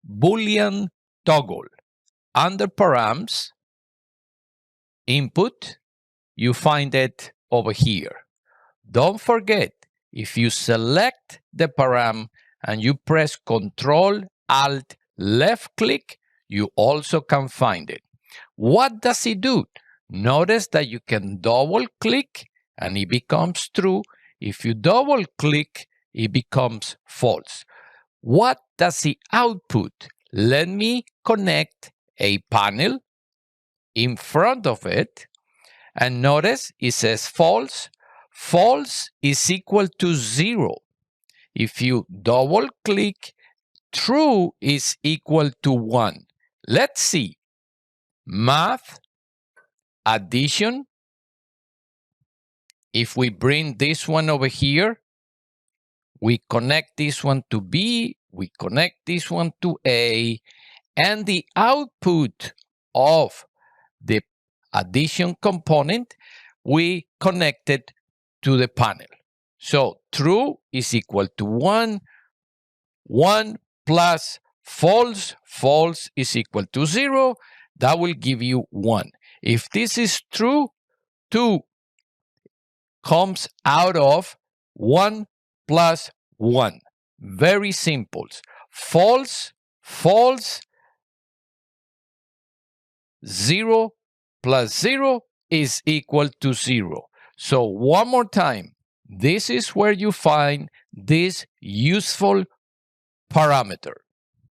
Boolean Toggle. Under params, input, you find it over here. Don't forget, if you select the param and you press Control Alt left click, you also can find it. What does it do? Notice that you can double click and it becomes true. If you double click, it becomes false. What does it output? Let me connect a panel in front of it, and notice it says false. False is equal to 0. If you double click, true is equal to 1. Let's see. Math, addition. If we bring this one over here, we connect this one to B, we connect this one to A, and the output of the addition component, we connect it to the panel. So true is equal to 1. 1 plus false, false is equal to 0. That will give you 1. If this is true, 2 comes out of 1 plus 1. Very simple. False, false, 0 plus 0 is equal to 0. So one more time, this is where you find this useful parameter.